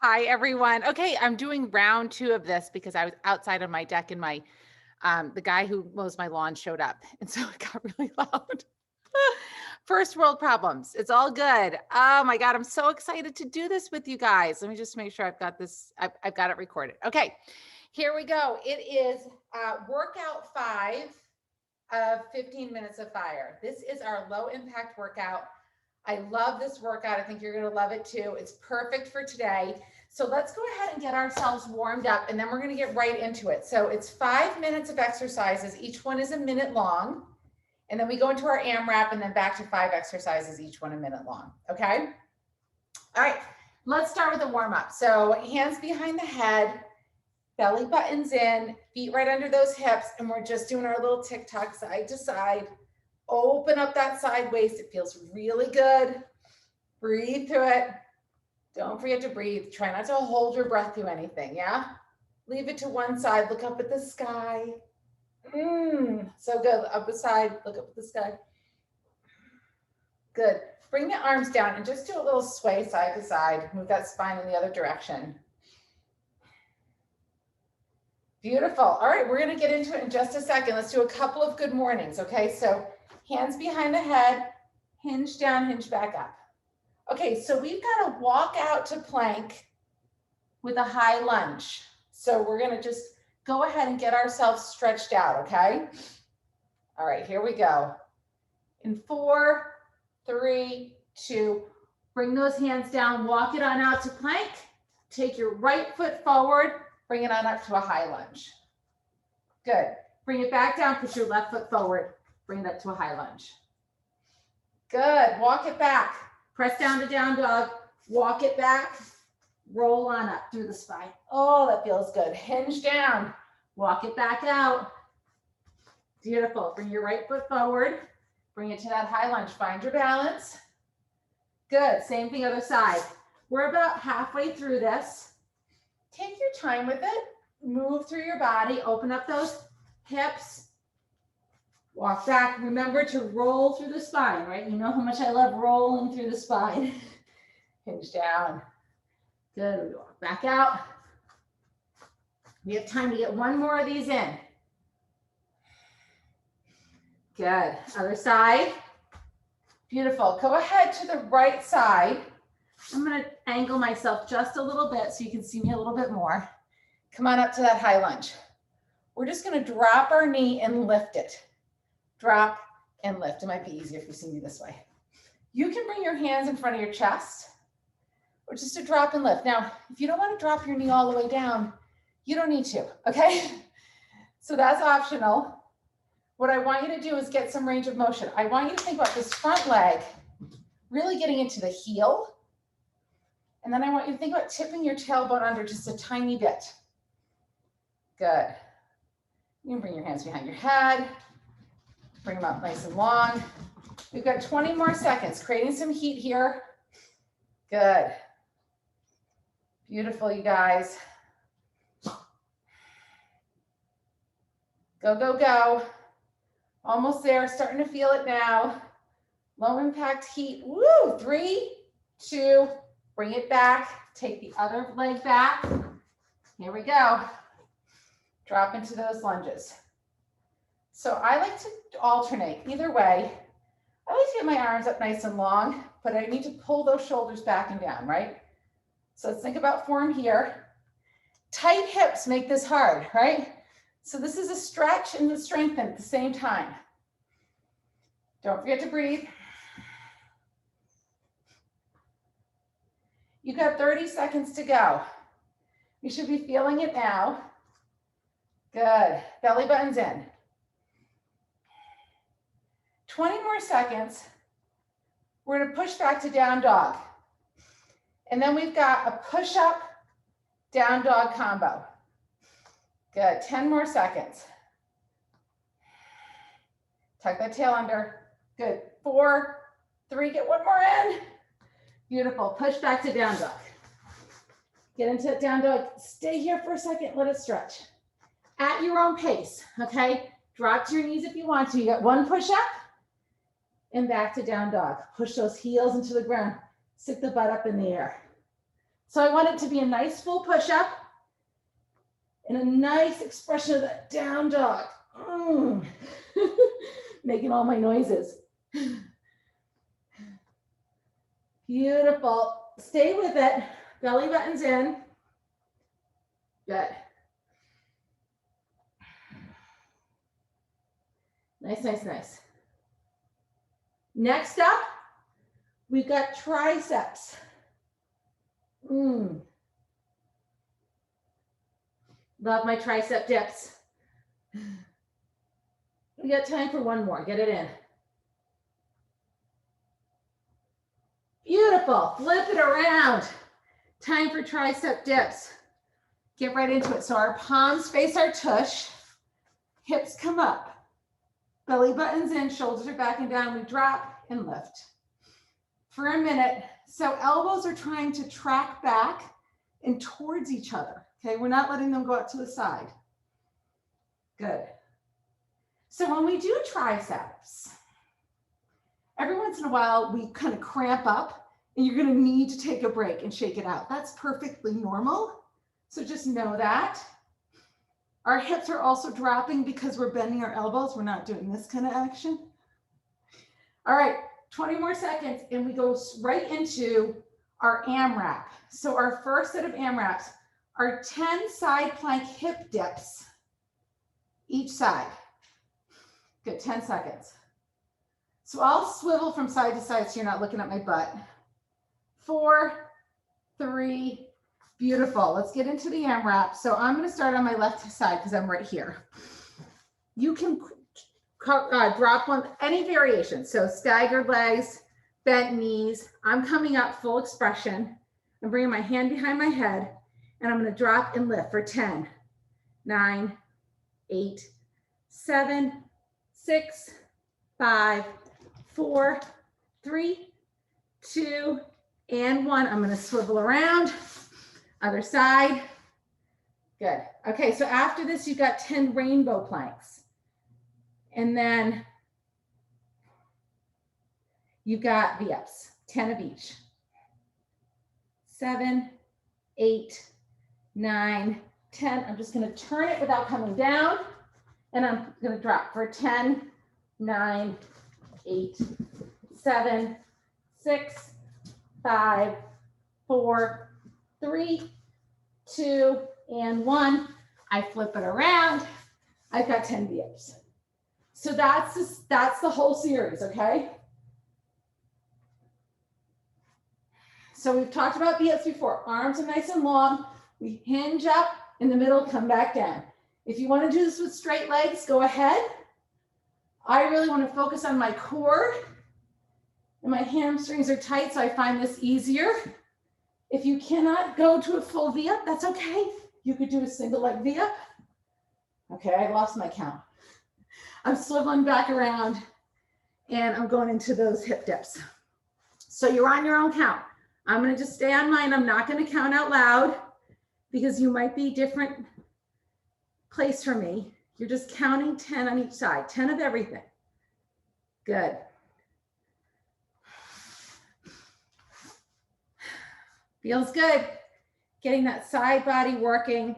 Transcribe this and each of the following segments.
Hi, everyone. Okay, I'm doing round two of this because I was outside on my deck and my the guy who mows my lawn showed up. And so it got really loud. First world problems. It's all good. Oh my God, I'm so excited to do this with you guys. Let me just make sure I've got this, I've got it recorded. Okay, here we go. It is workout 5 of 15 minutes of fire. This is our low impact workout. I love this workout. I think you're going to love it too. It's perfect for today. So let's go ahead and get ourselves warmed up, and then we're going to get right into it. So it's 5 minutes of exercises. Each one is a minute long. And then we go into our AMRAP and then back to 5 exercises, each one a minute long. Okay. All right. Let's start with a warm up. So hands behind the head, belly buttons in, feet right under those hips. And we're just doing our little tick-tock side to side. Open up that side waist. It feels really good. Breathe through it. Don't forget to breathe. Try not to hold your breath through anything, yeah? Leave it to one side. Look up at the sky. So good. Up the side. Look up at the sky. Good. Bring the arms down and just do a little sway side to side. Move that spine in the other direction. Beautiful. All right, we're going to get into it in just a second. Let's do a couple of good mornings, okay? So hands behind the head, hinge down, hinge back up. Okay, so we've got to walk out to plank with a high lunge. So we're going to just go ahead and get ourselves stretched out, okay? All right, here we go. In 4, 3, 2, bring those hands down, walk it on out to plank. Take your right foot forward, bring it on up to a high lunge. Good. Bring it back down, put your left foot forward, bring it up to a high lunge. Good. Walk it back. Press down to down dog, walk it back, roll on up through the spine. Oh, that feels good. Hinge down, walk it back out. Beautiful. Bring your right foot forward, bring it to that high lunge. Find your balance. Good. Same thing other side. We're about halfway through this. Take your time with it. Move through your body. Open up those hips. Walk back. Remember to roll through the spine, right? You know how much I love rolling through the spine. Hinge down. Good. We walk back out. We have time to get one more of these in. Good. Other side. Beautiful. Go ahead to the right side. I'm going to angle myself just a little bit so you can see me a little bit more. Come on up to that high lunge. We're just going to drop our knee and lift it. Drop and lift. It might be easier if you see me this way. You can bring your hands in front of your chest or just to drop and lift. Now, if you don't want to drop your knee all the way down, you don't need to, okay? So that's optional. What I want you to do is get some range of motion. I want you to think about this front leg really getting into the heel. And then I want you to think about tipping your tailbone under just a tiny bit. Good. You can bring your hands behind your head. Bring them up nice and long. We've got 20 more seconds, creating some heat here. Good. Beautiful, you guys. Go, go, go. Almost there, starting to feel it now. Low impact heat. Woo! 3, 2, bring it back. Take the other leg back. Here we go. Drop into those lunges. So I like to alternate either way. I like to get my arms up nice and long, but I need to pull those shoulders back and down, right? So let's think about form here. Tight hips make this hard, right? So this is a stretch and a strengthen at the same time. Don't forget to breathe. You've got 30 seconds to go. You should be feeling it now. Good. Belly buttons in. 20 more seconds. We're going to push back to down dog. And then we've got a push-up, down dog combo. Good. 10 more seconds. Tuck that tail under. Good. 4, 3, get one more in. Beautiful. Push back to down dog. Get into down dog. Stay here for a second. Let it stretch. At your own pace, okay? Drop to your knees if you want to. You got one push-up and back to down dog. Push those heels into the ground. Stick the butt up in the air. So I want it to be a nice full push-up and a nice expression of that down dog. Making all my noises. Beautiful. Stay with it. Belly buttons in. Good. Nice, nice, nice. Next up, we've got triceps. Love my tricep dips. We got time for one more. Get it in. Beautiful. Flip it around. Time for tricep dips. Get right into it. So our palms face our tush. Hips come up. Belly buttons in. Shoulders are back and down. We drop and lift. For a minute. So elbows are trying to track back and towards each other. Okay, we're not letting them go out to the side. Good. So when we do triceps, every once in a while we kind of cramp up and you're going to need to take a break and shake it out. That's perfectly normal. So just know that. Our hips are also dropping because we're bending our elbows. We're not doing this kind of action. All right, 20 more seconds and we go right into our AMRAP. So our first set of AMRAPs are 10 side plank hip dips each side. Good, 10 seconds. So I'll swivel from side to side so you're not looking at my butt. 4, 3, beautiful. Let's get into the AMRAP. So I'm going to start on my left side because I'm right here. You can drop one, any variation. So staggered legs, bent knees. I'm coming up full expression. I'm bringing my hand behind my head and I'm going to drop and lift for 10, 9, 8, 7, 6, 5, 4, 3, 2, and 1. I'm going to swivel around. Other side. Good. Okay, so after this, you've got 10 rainbow planks. And then you've got the ups, 10 of each. 7, 8, 9, 10. I'm just going to turn it without coming down. And I'm going to drop for 10, 9, 8, 7, 6, 5, 4, 3, 2, and 1. I flip it around. I've got 10 dips. So that's the whole series, okay? So we've talked about dips before. Arms are nice and long. We hinge up in the middle, come back down. If you want to do this with straight legs, go ahead. I really want to focus on my core and my hamstrings are tight, so I find this easier. If you cannot go to a full V-up, that's okay. You could do a single leg V-up. Okay, I lost my count. I'm swiveling back around and I'm going into those hip dips. So you're on your own count. I'm going to just stay on mine. I'm not going to count out loud because you might be different place for me. You're just counting 10 on each side, 10 of everything. Good. Feels good. Getting that side body working.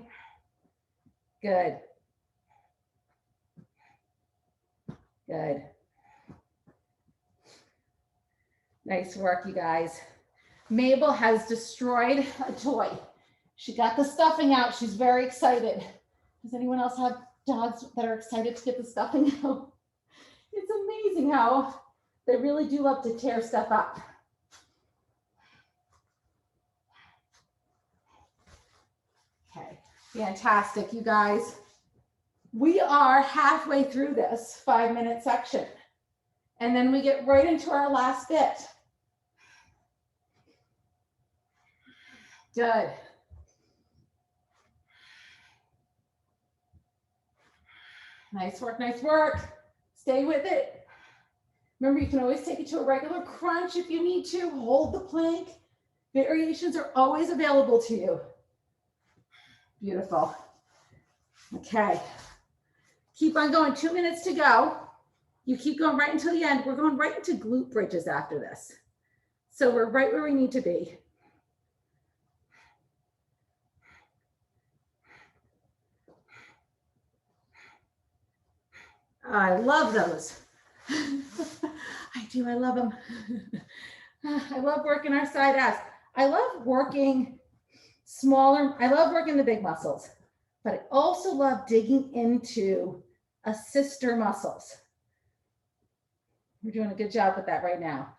Good. Good. Nice work, you guys. Mabel has destroyed a toy. She got the stuffing out. She's very excited. Does anyone else have dogs that are excited to get the stuffing out? It's amazing how they really do love to tear stuff up. Okay, fantastic, you guys. We are halfway through this 5-minute section, and then we get right into our last bit. Good. Nice work, nice work. Stay with it. Remember, you can always take it to a regular crunch if you need to. Hold the plank. Variations are always available to you. Beautiful. Okay. Keep on going. 2 minutes to go. You keep going right until the end. We're going right into glute bridges after this. So we're right where we need to be. I love those. I do, I love them. I love working our side abs. I love working smaller, I love working the big muscles, but I also love digging into sister muscles. We're doing a good job with that right now.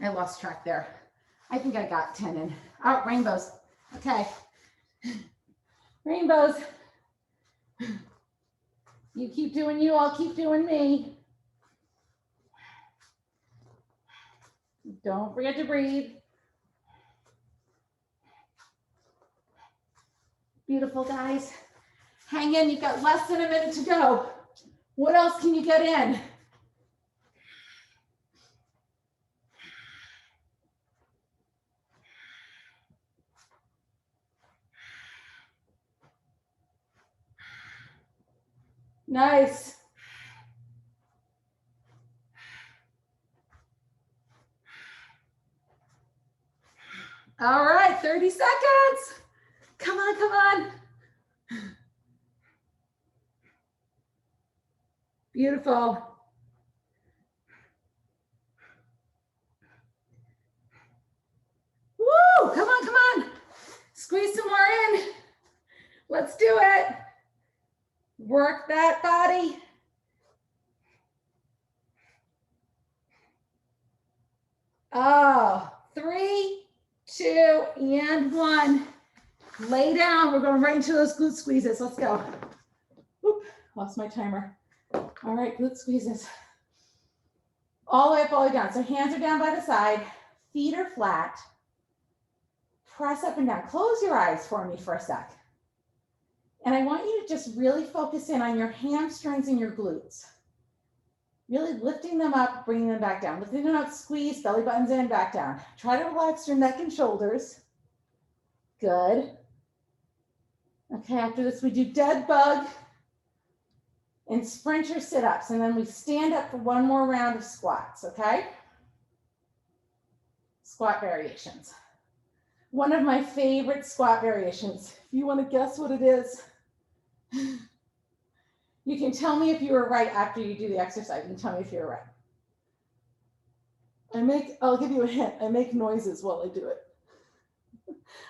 I lost track there. I think I got 10 in. Oh, rainbows. Okay. Rainbows. You keep doing you, I'll keep doing me. Don't forget to breathe. Beautiful, guys. Hang in, you've got less than a minute to go. What else can you get in? Nice. All right, 30 seconds. Come on, come on. Beautiful. Woo, come on, come on. Squeeze some more in. Let's do it. Work that body. Oh, 3, 2, and 1. Lay down. We're going right into those glute squeezes. Let's go. Oop, lost my timer. All right, glute squeezes. All the way up, all the way down. So hands are down by the side. Feet are flat. Press up and down. Close your eyes for me for a sec. And I want you to just really focus in on your hamstrings and your glutes. Really lifting them up, bringing them back down. Lifting them up, squeeze, belly buttons in, back down. Try to relax your neck and shoulders. Good. Okay, after this, we do dead bug and sprinter sit-ups. And then we stand up for one more round of squats, okay? Squat variations. One of my favorite squat variations. If you want to guess what it is, you can tell me if you were right after you do the exercise. You can tell me if you're right. I'll give you a hint. I make noises while I do it.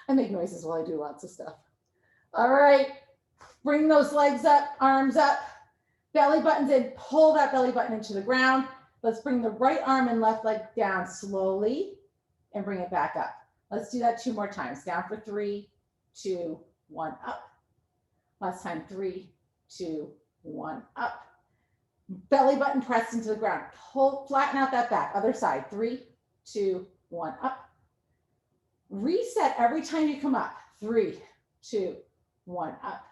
I make noises while I do lots of stuff. All right, bring those legs up, arms up, belly buttons in, pull that belly button into the ground. Let's bring the right arm and left leg down slowly and bring it back up. Let's do that 2 more times. Down for 3, 2, 1, up. Last time, 3, 2, 1, up. Belly button pressed into the ground. Pull, flatten out that back. Other side, 3, 2, 1, up. Reset every time you come up. 3, 2, 1, up.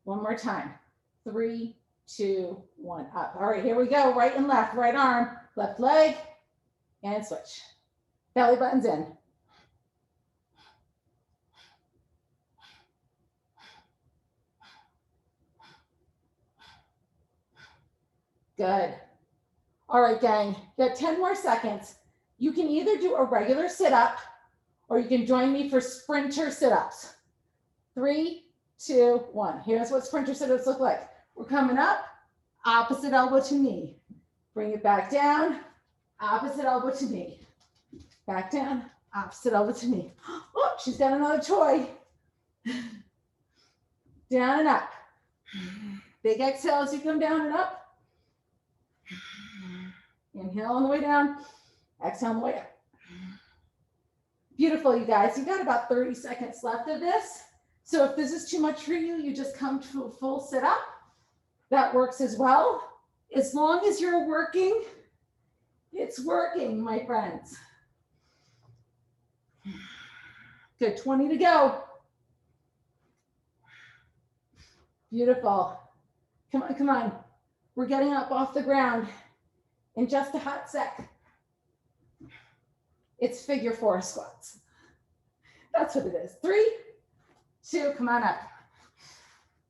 One more time. 3, 2, 1, up. All right, here we go. Right and left, right arm, left leg, and switch. Belly buttons in. Good. All right, gang, you got 10 more seconds. You can either do a regular sit-up or you can join me for sprinter sit-ups. 3, 2, 1. Here's what sprinter sit-ups look like. We're coming up, opposite elbow to knee. Bring it back down, opposite elbow to knee. Back down, opposite elbow to knee. Oh, she's got another toy. Down and up. Big exhale as you come down and up. Inhale on the way down, exhale on the way up. Beautiful, you guys. You got about 30 seconds left of this. So if this is too much for you, you just come to a full sit-up. That works as well. As long as you're working, it's working, my friends. Good, 20 to go. Beautiful. Come on, come on. We're getting up off the ground in just a hot sec. It's figure 4 squats. That's what it is. 3, 2, come on up.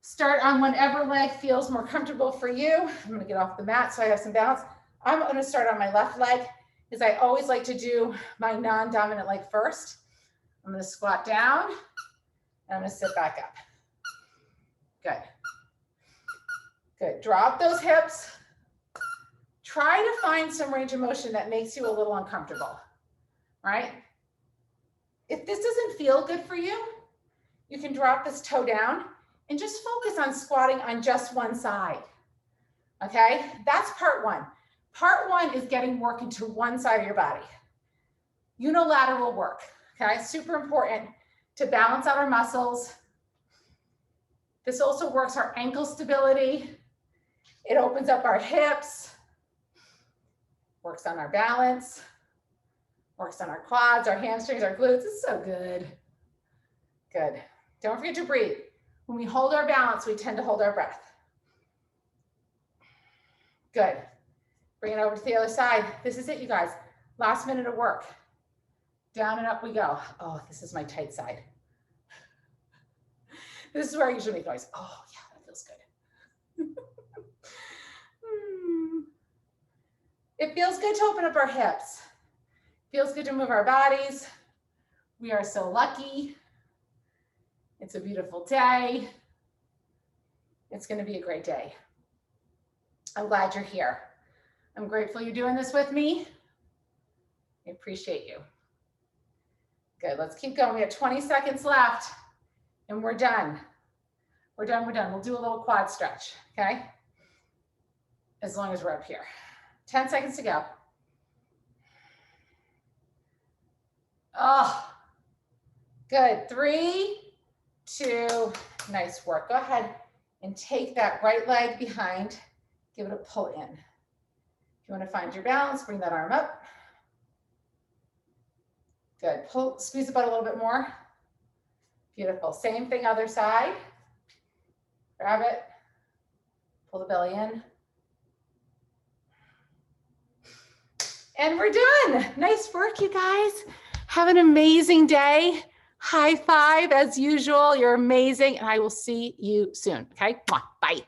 Start on whatever leg feels more comfortable for you. I'm gonna get off the mat so I have some balance. I'm gonna start on my left leg because I always like to do my non-dominant leg first. I'm gonna squat down and I'm gonna sit back up. Good. Good. Drop those hips. Try to find some range of motion that makes you a little uncomfortable, right? If this doesn't feel good for you, you can drop this toe down and just focus on squatting on just one side, okay? That's part one. Part one is getting work into one side of your body. Unilateral work, okay? Super important to balance out our muscles. This also works our ankle stability. It opens up our hips, works on our balance, works on our quads, our hamstrings, our glutes. It's so good. Good. Don't forget to breathe. When we hold our balance, we tend to hold our breath. Good. Bring it over to the other side. This is it, you guys. Last minute of work. Down and up we go. Oh, this is my tight side. This is where I usually make noise. Oh, yeah, that feels good. It feels good to open up our hips. Feels good to move our bodies. We are so lucky. It's a beautiful day. It's going to be a great day. I'm glad you're here. I'm grateful you're doing this with me. I appreciate you. Good, let's keep going. We have 20 seconds left and we're done. We're done, we're done. We'll do a little quad stretch, okay? As long as we're up here. 10 seconds to go. Oh, good. 3, 2, nice work. Go ahead and take that right leg behind. Give it a pull in. If you want to find your balance, bring that arm up. Good. Pull, squeeze the butt a little bit more. Beautiful. Same thing, other side. Grab it. Pull the belly in. And we're done. Nice work, you guys. Have an amazing day. High five as usual. You're amazing. And I will see you soon. Okay? Bye.